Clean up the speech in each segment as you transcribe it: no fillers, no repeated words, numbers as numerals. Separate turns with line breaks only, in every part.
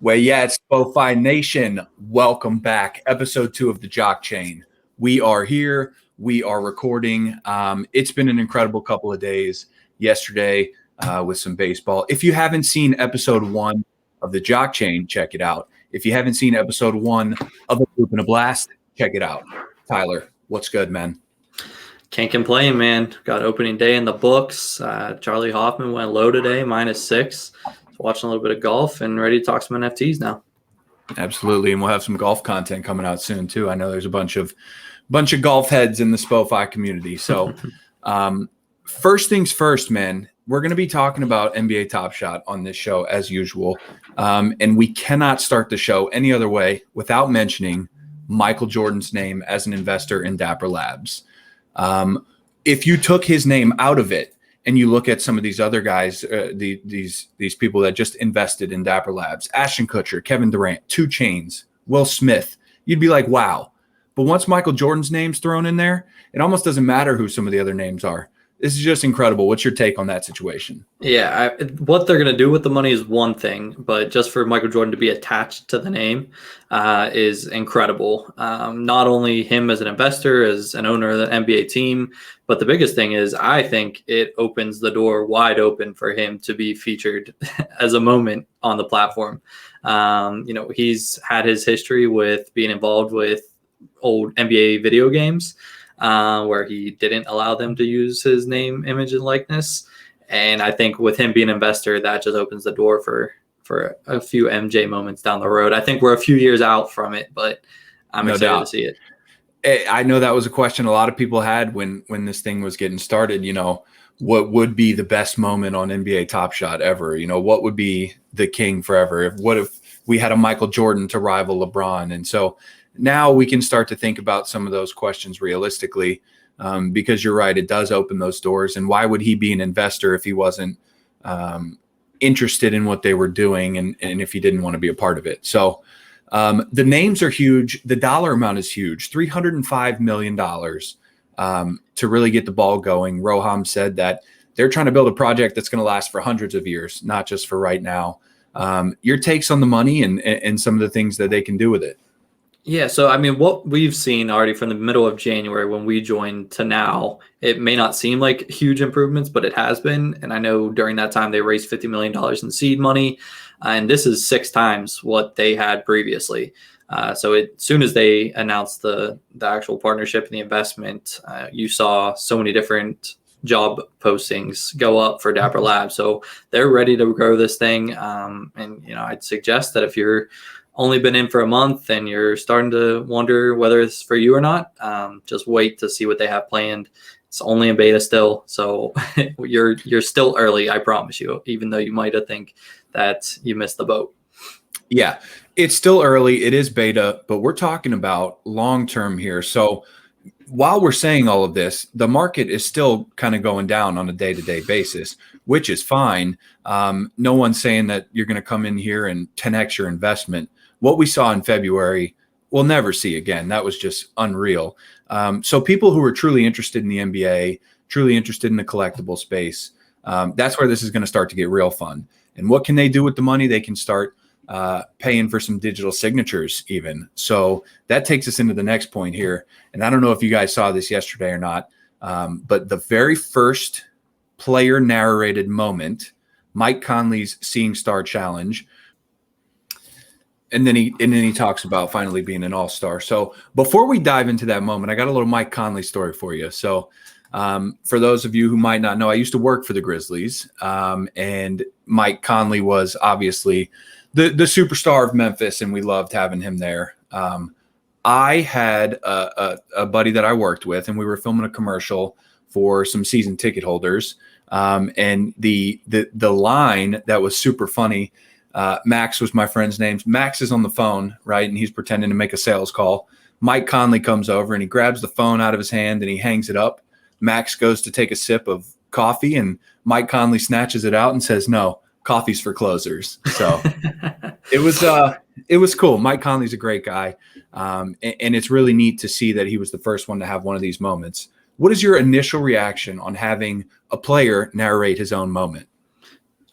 Well, yeah, it's SoFi Nation. Welcome back. Episode 2 of the JockChain. We are here. We are recording. It's been an incredible couple of days yesterday with some baseball. If you haven't seen episode 1 of the JockChain, check it out. If you haven't seen episode 1 of A Loop and a Blast, check it out. Tyler, what's good, man?
Can't complain, man. Got opening day in the books. Charlie Hoffman went low today, -6. Watching a little bit of golf and ready to talk some NFTs now.
Absolutely, and we'll have some golf content coming out soon too. I know there's a bunch of golf heads in the SoFi community. So, first things first, man. We're going to be talking about NBA Top Shot on this show as usual, and we cannot start the show any other way without mentioning Michael Jordan's name as an investor in Dapper Labs. If you took his name out of it, and you look at some of these other guys, these people that just invested in Dapper Labs, Ashton Kutcher, Kevin Durant, 2 Chainz, Will Smith, you'd be like, wow. But once Michael Jordan's name's thrown in there, it almost doesn't matter who some of the other names are. This is just incredible. What's your take on that situation?
Yeah, what they're going to do with the money is one thing, but just for Michael Jordan to be attached to the name is incredible. Not only him as an investor, as an owner of the NBA team, but the biggest thing is I think it opens the door wide open for him to be featured as a moment on the platform. He's had his history with being involved with old NBA video games, where he didn't allow them to use his name, image, and likeness. And I think with him being an investor, that just opens the door for a few MJ moments down the road. I think we're a few years out from it, but I'm excited to see it.
I know that was a question a lot of people had when this thing was getting started. What would be the best moment on NBA Top Shot ever? What would be the king forever? What if we had a Michael Jordan to rival LeBron? And so now we can start to think about some of those questions realistically, because you're right, it does open those doors. And why would he be an investor if he wasn't interested in what they were doing and if he didn't want to be a part of it? So the names are huge. The dollar amount is huge, $305 million to really get the ball going. Roham said that they're trying to build a project that's going to last for hundreds of years, not just for right now. Your takes on the money and some of the things that they can do with it.
Yeah, so I mean, what we've seen already from the middle of January when we joined to now, it may not seem like huge improvements, but it has been. And I know during that time they raised $50 million in seed money, and this is 6 times what they had previously. So as soon as they announced the actual partnership and the investment, you saw so many different job postings go up for Dapper Labs. So they're ready to grow this thing. And I'd suggest that if you're only been in for a month and you're starting to wonder whether it's for you or not, just wait to see what they have planned. It's only in beta still, so you're still early, I promise you, even though you might have think that you missed the boat.
Yeah, it's still early. It is beta, but we're talking about long-term here. So while we're saying all of this, the market is still kind of going down on a day-to-day basis, which is fine. No one's saying that you're going to come in here and 10x your investment. What we saw in February, we'll never see again. That was just unreal. So people who are truly interested in the NBA, truly interested in the collectible space, that's where this is going to start to get real fun. And what can they do with the money? They can start paying for some digital signatures even. So that takes us into the next point here. And I don't know if you guys saw this yesterday or not, but the very first player narrated moment, Mike Conley's Seeing Star Challenge, and then he talks about finally being an all-star. So before we dive into that moment, I got a little Mike Conley story for you. So for those of you who might not know, I used to work for the Grizzlies, and Mike Conley was obviously the superstar of Memphis, and we loved having him there. I had a buddy that I worked with, and we were filming a commercial for some season ticket holders. And the line that was super funny, Max was my friend's name. Max is on the phone, right? And he's pretending to make a sales call. Mike Conley comes over and he grabs the phone out of his hand and he hangs it up. Max goes to take a sip of coffee and Mike Conley snatches it out and says, "No, coffee's for closers." So it was cool. Mike Conley's a great guy. And it's really neat to see that he was the first one to have one of these moments. What is your initial reaction on having a player narrate his own moment?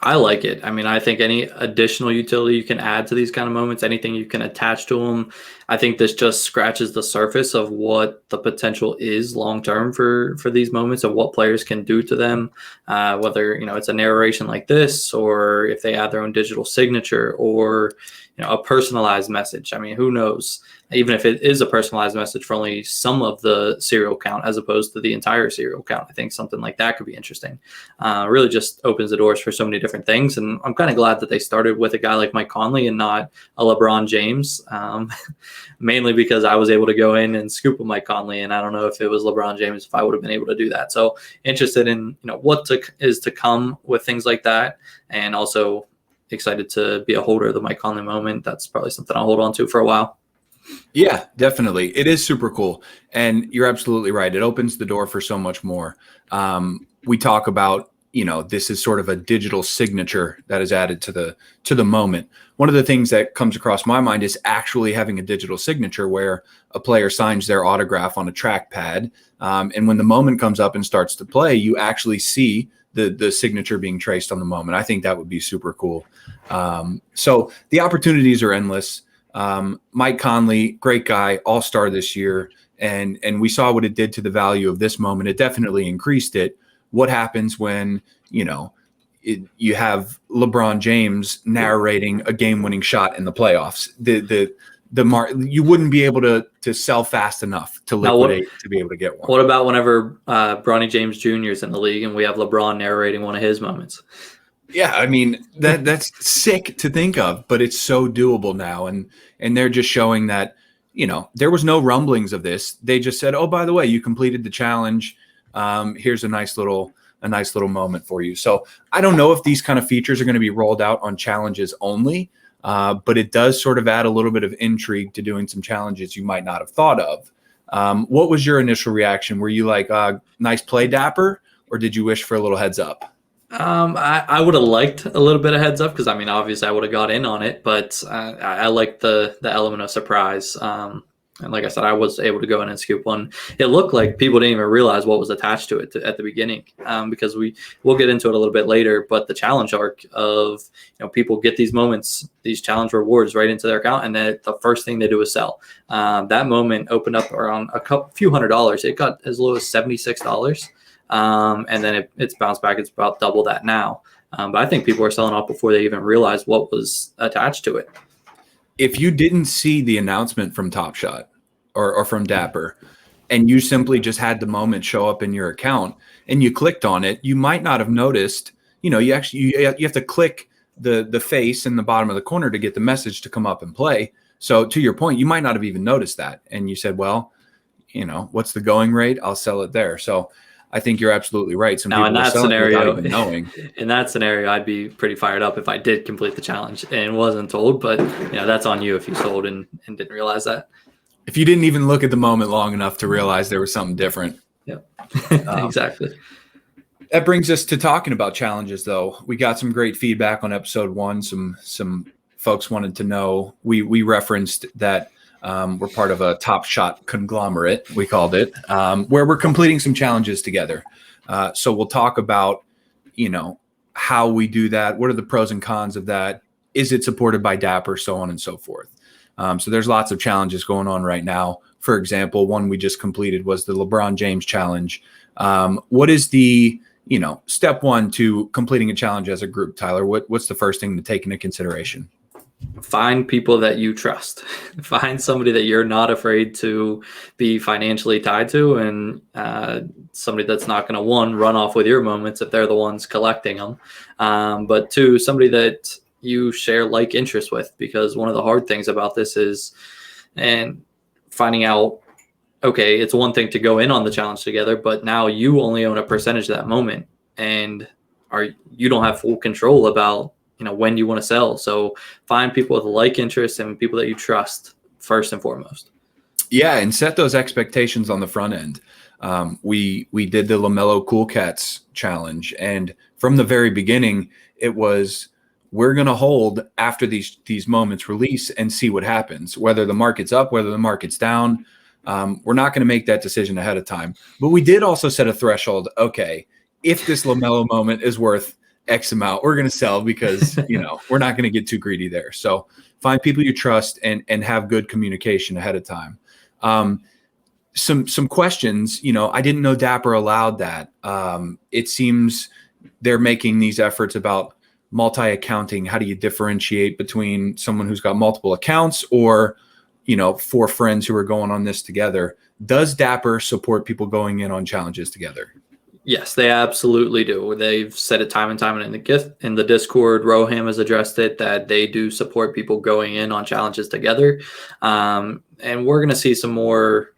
I like it. I mean, I think any additional utility you can add to these kind of moments, anything you can attach to them, I think this just scratches the surface of what the potential is long term for these moments of what players can do to them. Whether it's a narration like this, or if they add their own digital signature, or a personalized message. I mean, who knows? Even if it is a personalized message for only some of the serial count as opposed to the entire serial count, I think something like that could be interesting. Really just opens the doors for so many different things. And I'm kind of glad that they started with a guy like Mike Conley and not a LeBron James, mainly because I was able to go in and scoop a Mike Conley. And I don't know if it was LeBron James, if I would have been able to do that. So interested in what is to come with things like that. And also excited to be a holder of the Mike Conley moment. That's probably something I'll hold on to for a while.
Yeah, definitely. It is super cool. And you're absolutely right. It opens the door for so much more. We talk about, this is sort of a digital signature that is added to the moment. One of the things that comes across my mind is actually having a digital signature where a player signs their autograph on a trackpad. And when the moment comes up and starts to play, you actually see the signature being traced on the moment. I think that would be super cool. So the opportunities are endless. Mike Conley, great guy, all-star this year. And we saw what it did to the value of this moment. It definitely increased it. What happens when, you have LeBron James narrating a game-winning shot in the playoffs? You wouldn't be able to sell fast enough to liquidate to be able to get one.
What about whenever Bronny James Jr. is in the league and we have LeBron narrating one of his moments?
Yeah, I mean that's sick to think of, but it's so doable now, and they're just showing that there was no rumblings of this. They just said, "Oh, by the way, you completed the challenge. Here's a nice little moment for you." So I don't know if these kind of features are going to be rolled out on challenges only, but it does sort of add a little bit of intrigue to doing some challenges you might not have thought of. What was your initial reaction? Were you like, "Nice play, Dapper," or did you wish for a little heads up?
I would have liked a little bit of heads up because I mean, obviously, I would have got in on it, but I like the element of surprise. And like I said, I was able to go in and scoop one. It looked like people didn't even realize what was attached to it at the beginning, because we'll get into it a little bit later. But the challenge arc of people get these moments, these challenge rewards right into their account, and then the first thing they do is sell. That moment opened up around few $100s. It got as low as $76. And then it's bounced back. It's about double that now. But I think people are selling off before they even realized what was attached to it.
If you didn't see the announcement from Top Shot or from Dapper, and you simply just had the moment show up in your account and you clicked on it, you might not have noticed. You have to click the face in the bottom of the corner to get the message to come up and play. So to your point, you might not have even noticed that. And you said, well, what's the going rate? I'll sell it there. So I think you're absolutely right. Some people
in that
scenario, without even knowing.
In that scenario, I'd be pretty fired up if I did complete the challenge and wasn't told. But that's on you if you sold and didn't realize that.
If you didn't even look at the moment long enough to realize there was something different.
Yep, exactly.
That brings us to talking about challenges, though. We got some great feedback on episode 1. Some folks wanted to know. We referenced that. We're part of a Top Shot conglomerate, we called it, where we're completing some challenges together. So we'll talk about, how we do that. What are the pros and cons of that? Is it supported by Dapper, so on and so forth. So there's lots of challenges going on right now. For example, one we just completed was the LeBron James challenge. What is the, step one to completing a challenge as a group, Tyler? What's the first thing to take into consideration?
Find people that you trust. Find somebody that you're not afraid to be financially tied to, and somebody that's not going to, one, run off with your moments if they're the ones collecting them, but two, somebody that you share like interests with, because one of the hard things about this is finding out, okay, it's one thing to go in on the challenge together, but now you only own a percentage of that moment, and you don't have full control about when you want to sell. So find people with like interests and people that you trust first and foremost.
Yeah, and set those expectations on the front end. We did the LaMelo Cool Cats challenge, and from the very beginning, it was, we're going to hold after these moments release and see what happens, whether the market's up, whether the market's down. We're not going to make that decision ahead of time. But we did also set a threshold. Okay, if this LaMelo moment is worth X amount. We're going to sell because, we're not going to get too greedy there. So find people you trust and have good communication ahead of time. Some questions, I didn't know Dapper allowed that. It seems they're making these efforts about multi-accounting. How do you differentiate between someone who's got multiple accounts or, 4 friends who are going on this together? Does Dapper support people going in on challenges together?
Yes, they absolutely do. They've said it time and time in the Discord. Roham has addressed it that they do support people going in on challenges together. And we're going to see some more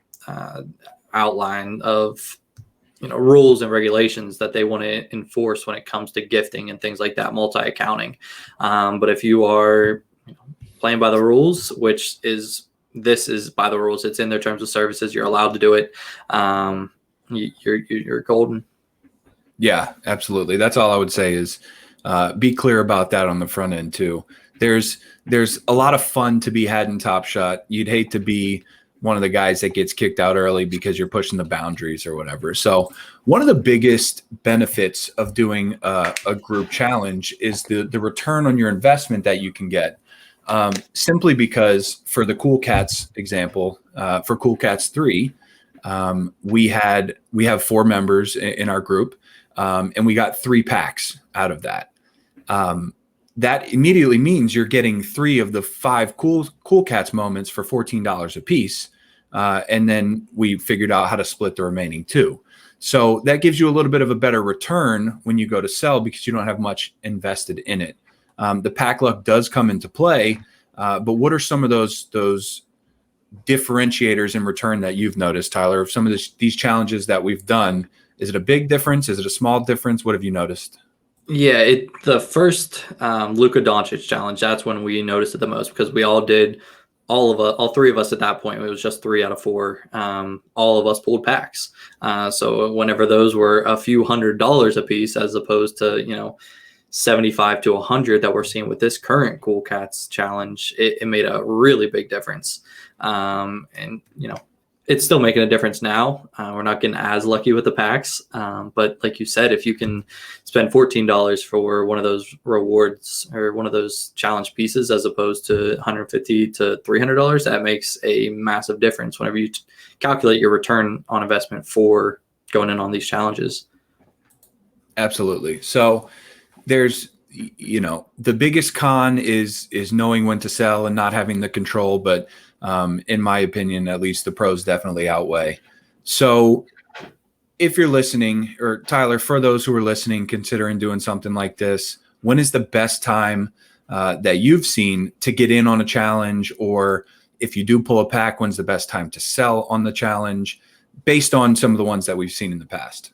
outline of rules and regulations that they want to enforce when it comes to gifting and things like that, multi-accounting. But if you are playing by the rules, this is by the rules, it's in their terms of services, you're allowed to do it. You're golden.
Yeah, absolutely. That's all I would say is be clear about that on the front end too. There's a lot of fun to be had in Top Shot. You'd hate to be one of the guys that gets kicked out early because you're pushing the boundaries or whatever. So one of the biggest benefits of doing a group challenge is the return on your investment that you can get. Simply because for the Cool Cats example, for Cool Cats 3, we have 4 members in our group, and we got 3 packs out of that. That immediately means you're getting 3 of the 5 Cool Cats moments for $14 a piece. And then we figured out how to split the remaining 2. So that gives you a little bit of a better return when you go to sell because you don't have much invested in it. The pack luck does come into play, but what are some of those differentiators in return that you've noticed, Tyler, of some of these challenges that we've done? Is it a big difference? Is it a small difference? What have you noticed?
Yeah, the first Luka Doncic challenge, that's when we noticed it the most because we all did, all 3 of us at that point, it was just 3 out of 4. All of us pulled packs. So whenever those were a few $100s a piece, as opposed to, 75 to 100 that we're seeing with this current Cool Cats challenge, it made a really big difference. And, it's still making a difference now. We're not getting as lucky with the packs. But like you said, if you can spend $14 for one of those rewards or one of those challenge pieces as opposed to $150 to $300, that makes a massive difference whenever you calculate your return on investment for going in on these challenges.
Absolutely. So there's, the biggest con is knowing when to sell and not having the control. But in my opinion, at least the pros definitely outweigh. So if you're listening, or Tyler, for those who are listening, considering doing something like this, when is the best time that you've seen to get in on a challenge? Or if you do pull a pack, when's the best time to sell on the challenge based on some of the ones that we've seen in the past?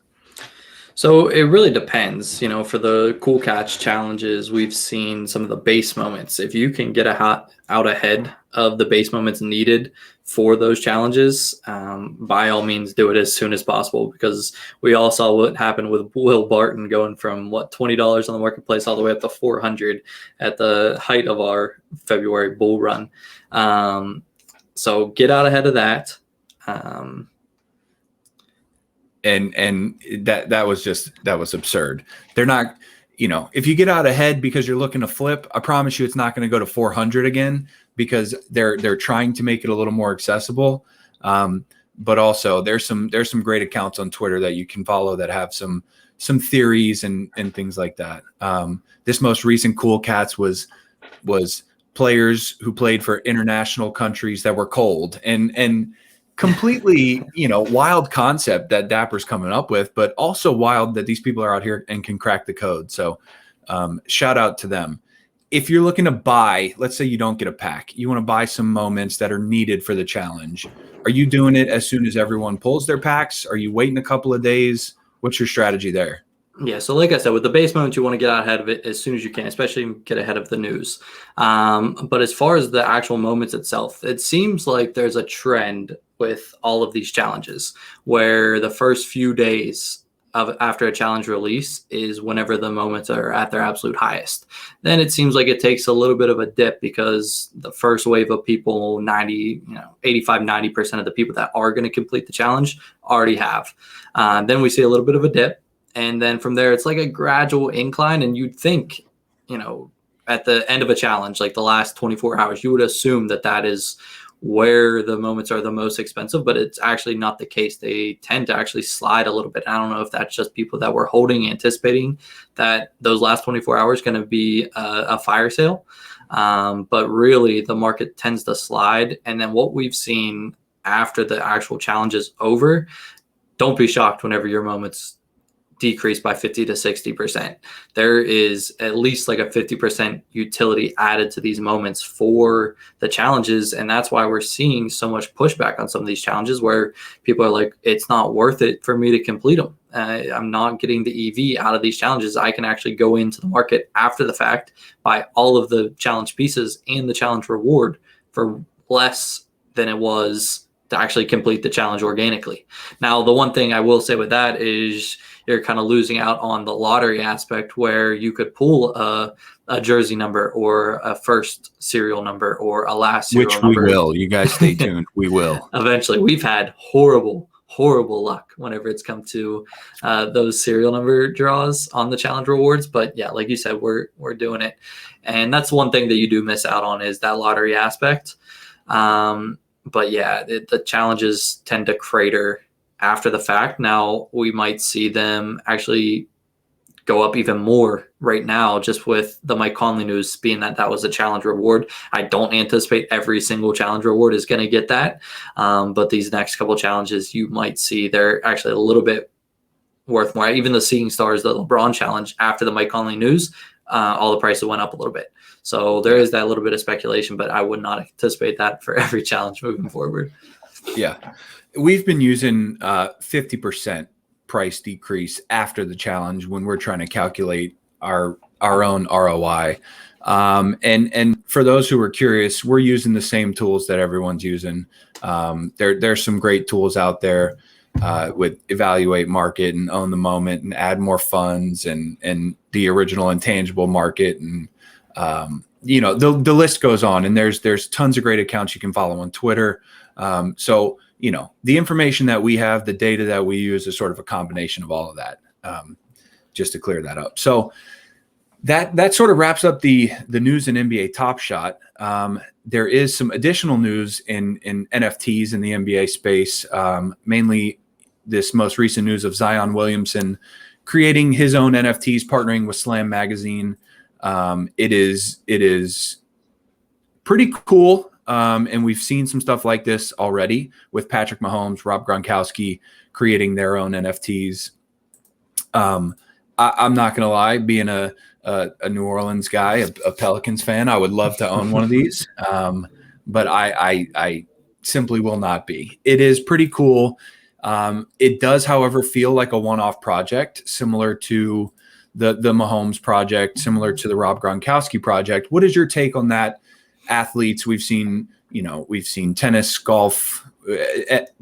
So it really depends. For the Cool Catch challenges, we've seen some of the base moments. If you can get out ahead of the base moments needed for those challenges, by all means do it as soon as possible, because we all saw what happened with Will Barton going from $20 on the marketplace all the way up to $400 at the height of our February bull run. So get out ahead of that.
And that was absurd. They're not, if you get out ahead because you're looking to flip, I promise you it's not going to go to 400 again, because they're trying to make it a little more accessible. But also there's some great accounts on Twitter that you can follow that have some theories and things like that. This most recent Cool Cats was players who played for international countries that were cold and completely, wild concept that Dapper's coming up with, but also wild that these people are out here and can crack the code. So shout out to them. If you're looking to buy, let's say you don't get a pack, you want to buy some moments that are needed for the challenge. Are you doing it as soon as everyone pulls their packs? Are you waiting a couple of days? What's your strategy there?
Yeah, so like I said, with the base moment, you want to get out ahead of it as soon as you can, especially get ahead of the news. But as far as the actual moments itself, it seems like there's a trend with all of these challenges where the first few days after a challenge release is whenever the moments are at their absolute highest. Then it seems like it takes a little bit of a dip because the first wave of people, 85-90% of the people that are going to complete the challenge already have. Then we see a little bit of a dip. And then from there, it's like a gradual incline. And you'd think, at the end of a challenge, like the last 24 hours, you would assume that that is where the moments are the most expensive, but it's actually not the case. They tend to actually slide a little bit. I don't know if that's just people that were holding, anticipating that those last 24 hours going to be a fire sale. But really the market tends to slide. And then what we've seen after the actual challenge is over, don't be shocked whenever your moments decrease by 50 to 60%. There is at least like a 50% utility added to these moments for the challenges. And that's why we're seeing so much pushback on some of these challenges where people are like, it's not worth it for me to complete them. I'm not getting the EV out of these challenges. I can actually go into the market after the fact, buy all of the challenge pieces and the challenge reward for less than it was to actually complete the challenge organically. Now, the one thing I will say with that is you're kind of losing out on the lottery aspect where you could pull a jersey number or a first serial number or a last serial
Which
number.
We will. You guys stay tuned. We will.
Eventually. We've had horrible luck whenever it's come to those serial number draws on the challenge rewards. But yeah, like you said, we're doing it. And that's one thing that you do miss out on is that lottery aspect. But yeah, the challenges tend to crater after the fact. Now we might see them actually go up even more right now, just with the Mike Conley news being that was a challenge reward. I don't anticipate every single challenge reward is going to get that. But these next couple challenges, you might see they're actually a little bit worth more. Even the Seeing Stars, the LeBron challenge after the Mike Conley news, all the prices went up a little bit. So there is that little bit of speculation, but I would not anticipate that for every challenge moving forward.
Yeah. We've been using 50% price decrease after the challenge when we're trying to calculate our own ROI. And for those who are curious, we're using the same tools that everyone's using. There's some great tools out there with Evaluate Market and Own the Moment and Add More Funds and the original intangible market. And, the list goes on, and there's tons of great accounts you can follow on Twitter. So, the information that we have, the data that we use is sort of a combination of all of that, just to clear that up. So that sort of wraps up the news in NBA Top Shot. There is some additional news in NFTs in the NBA space, mainly this most recent news of Zion Williamson creating his own NFTs, partnering with Slam Magazine. It is pretty cool. And we've seen some stuff like this already with Patrick Mahomes, Rob Gronkowski creating their own NFTs. I'm not going to lie, being a New Orleans guy, a Pelicans fan, I would love to own one of these. But I simply will not be. It is pretty cool. It does, however, feel like a one-off project, similar to the Mahomes project, similar to the Rob Gronkowski project. What is your take on that? Athletes, we've seen tennis, golf,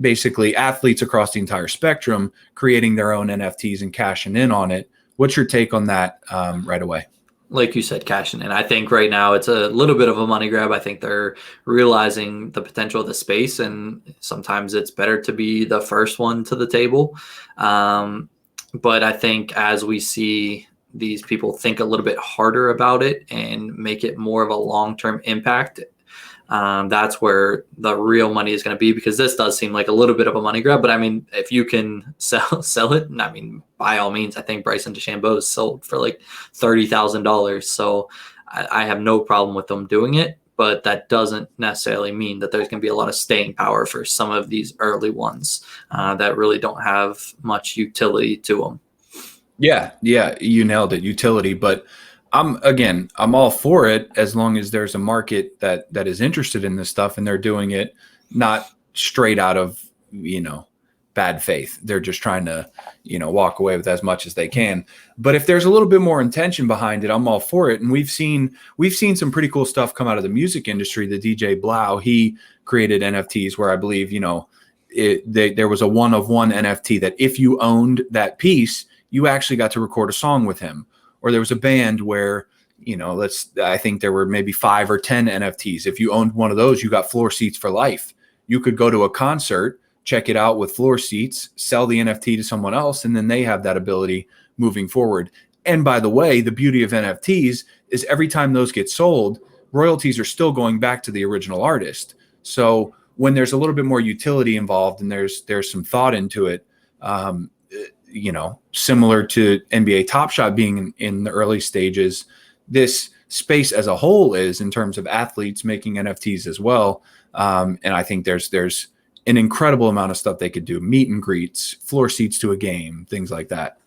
basically athletes across the entire spectrum creating their own NFTs and cashing in on it. What's your take on that right away?
Like you said, cashing in. I think right now it's a little bit of a money grab. I think they're realizing the potential of the space, and sometimes it's better to be the first one to the table. But I think as we see these people think a little bit harder about it and make it more of a long-term impact, that's where the real money is going to be, because this does seem like a little bit of a money grab. But I mean, if you can sell it, I mean, by all means, I think Bryson DeChambeau is sold for like $30,000. So I have no problem with them doing it, but that doesn't necessarily mean that there's going to be a lot of staying power for some of these early ones that really don't have much utility to them.
Yeah, you nailed it, utility. But I'm all for it as long as there's a market that is interested in this stuff and they're doing it not straight out of, bad faith. They're just trying to, walk away with as much as they can. But if there's a little bit more intention behind it, I'm all for it. And we've seen some pretty cool stuff come out of the music industry. The DJ Blau, he created NFTs where I believe, there was a one-of-one NFT that if you owned that piece, you actually got to record a song with him. Or there was a band where, I think there were maybe 5 or 10 NFTs. If you owned one of those, you got floor seats for life. You could go to a concert, check it out with floor seats, sell the NFT to someone else, and then they have that ability moving forward. And by the way, the beauty of NFTs is every time those get sold, royalties are still going back to the original artist. So when there's a little bit more utility involved and there's some thought into it, similar to NBA Top Shot being in the early stages, this space as a whole is in terms of athletes making NFTs as well. And I think there's an incredible amount of stuff they could do: meet and greets, floor seats to a game, things like that.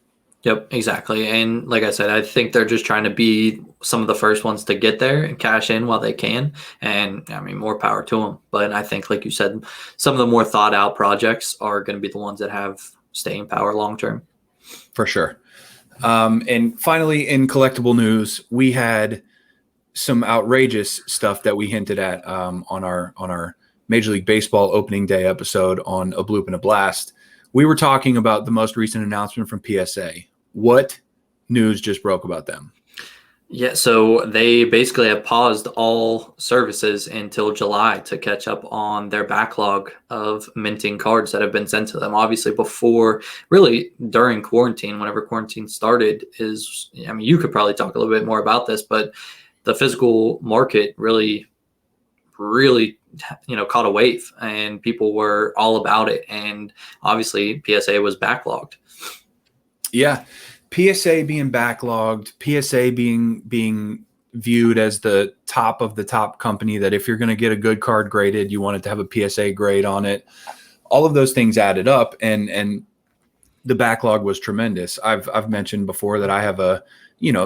Yep, exactly. And like I said, I think they're just trying to be some of the first ones to get there and cash in while they can. And I mean, more power to them. But I think, like you said, some of the more thought out projects are going to be the ones that have staying power long term.
For sure. And finally, in collectible news, we had some outrageous stuff that we hinted at on our Major League Baseball opening day episode on A Bloop and a Blast. We were talking about the most recent announcement from PSA. What news just broke about them?
Yeah, so they basically have paused all services until July to catch up on their backlog of minting cards that have been sent to them. Obviously, before, really during quarantine, whenever quarantine started, you could probably talk a little bit more about this, but the physical market really caught a wave and people were all about it. And obviously PSA was backlogged.
Yeah. PSA being backlogged, PSA being viewed as the top of the top company that if you're going to get a good card graded, you want it to have a PSA grade on it. All of those things added up, and the backlog was tremendous. I've mentioned before that I have a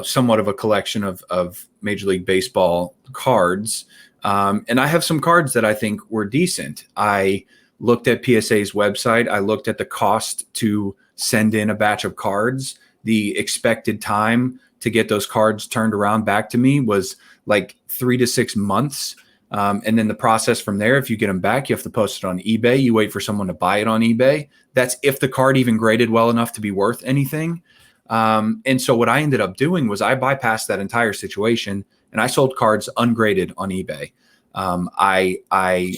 somewhat of a collection of Major League Baseball cards. And I have some cards that I think were decent. I looked at PSA's website. I looked at the cost to send in a batch of cards. The expected time to get those cards turned around back to me was like 3 to 6 months. And then the process from there, if you get them back, you have to post it on eBay. You wait for someone to buy it on eBay. That's if the card even graded well enough to be worth anything. And so what I ended up doing was I bypassed that entire situation and I sold cards ungraded on eBay. I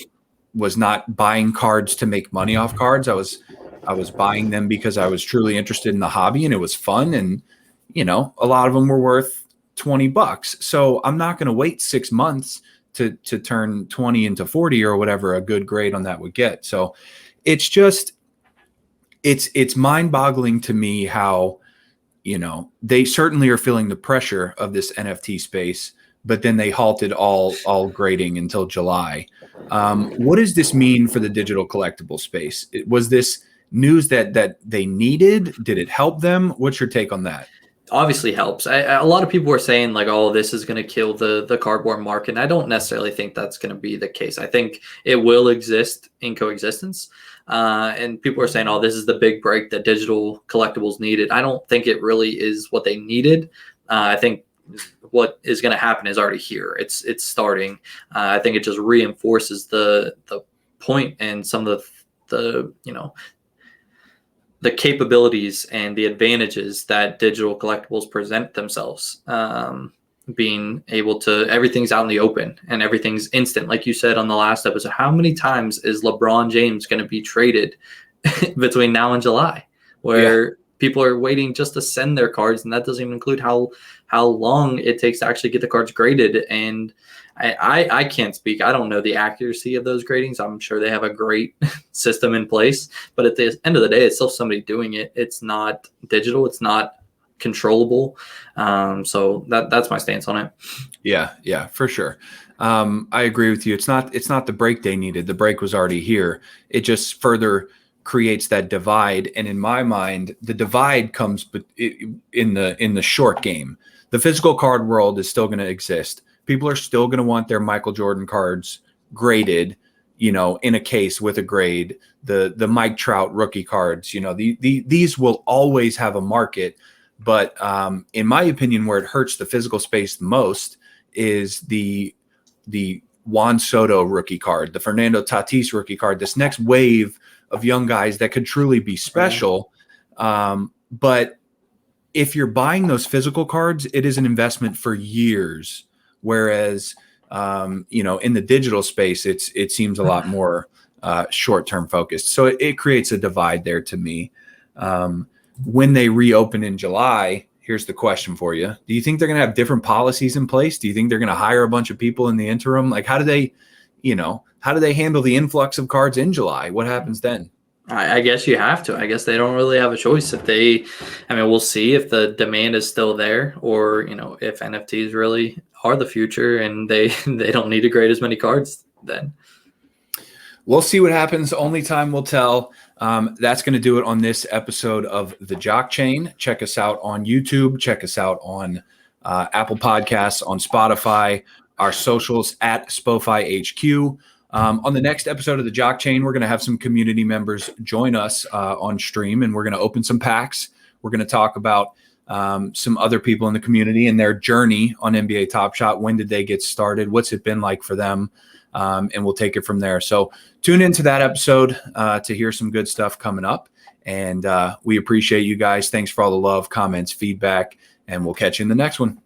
was not buying cards to make money off cards. I was buying them because I was truly interested in the hobby and it was fun. And, a lot of them were worth $20. So I'm not going to wait 6 months to turn 20 into 40 or whatever a good grade on that would get. So it's just, it's mind boggling to me how, they certainly are feeling the pressure of this NFT space, but then they halted all grading until July. What does this mean for the digital collectible space? Was this news that they needed? Did it help them? What's your take on that?
Obviously helps. A lot of people were saying like, oh, this is going to kill the cardboard market. And I don't necessarily think that's going to be the case. I think it will exist in coexistence. And people are saying, oh, this is the big break that digital collectibles needed. I don't think it really is what they needed. I think what is going to happen is already here. It's starting. I think it just reinforces the point and some of the capabilities and the advantages that digital collectibles present themselves. Being able to, everything's out in the open and everything's instant. Like you said on the last episode, how many times is LeBron James going to be traded between now and July where people are waiting just to send their cards? And that doesn't even include how long it takes to actually get the cards graded. And I can't speak. I don't know the accuracy of those gradings. I'm sure they have a great system in place, but at the end of the day, it's still somebody doing it. It's not digital. It's not controllable. So that's my stance on it.
Yeah, for sure. I agree with you. It's not the break they needed. The break was already here. It just further creates that divide. And in my mind, the divide comes in the short game. The physical card world is still going to exist. People are still going to want their Michael Jordan cards graded, in a case with a grade. The Mike Trout rookie cards, these will always have a market. But in my opinion, where it hurts the physical space the most is the Juan Soto rookie card, the Fernando Tatis rookie card, this next wave of young guys that could truly be special. But if you're buying those physical cards, it is an investment for years. Whereas, in the digital space, it seems a lot more short-term focused. So it creates a divide there to me. when they reopen in July, here's the question for you. Do you think they're going to have different policies in place? Do you think they're going to hire a bunch of people in the interim? Like, how do they handle the influx of cards in July? What happens then?
I guess you have to. I guess they don't really have a choice. We'll see if the demand is still there, or if NFTs really are the future and they don't need to grade as many cards then.
We'll see what happens. Only time will tell. That's going to do it on this episode of the JockChain. Check us out on YouTube. Check us out on Apple Podcasts, on Spotify, our socials at SpoFi HQ. On the next episode of the JockChain, we're going to have some community members join us on stream, and we're going to open some packs. We're going to talk about some other people in the community and their journey on NBA Top Shot. When did they get started? What's it been like for them? And we'll take it from there. So tune into that episode to hear some good stuff coming up. And we appreciate you guys. Thanks for all the love, comments, feedback, and we'll catch you in the next one.